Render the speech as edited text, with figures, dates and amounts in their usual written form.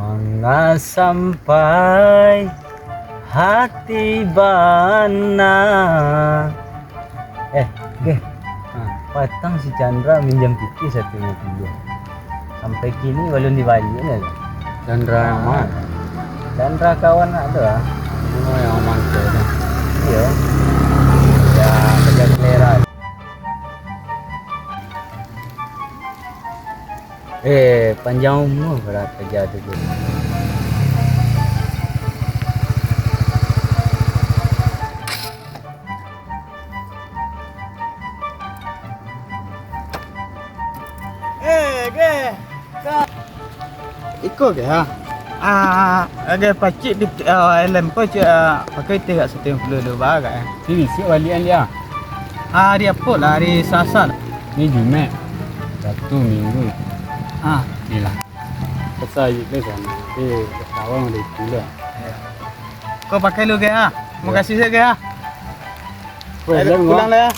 Mga sampai hati bana. Ge, patang si Chandra minjam piti 150. Sampai kini belum dibayar ya. Chandra yang mana? Chandra kawan ada. Oh, yang mana itu? Iya. Ya, kerja selera. Panjang umur berat kerja tu. Ikut ke ha? Ada pacik di LM ko pakai tiga setengah puluh dua kan? Sini, siap balikan dia. Hari apa lah? Hari Selasa. Ni Jumat. Sabtu, Minggu. Gila. Pasal itu sana. Kawan ada itu lah. Kau pakai lu ke ha? Mau kasih saya ke ha? Kau Pulang lah ya.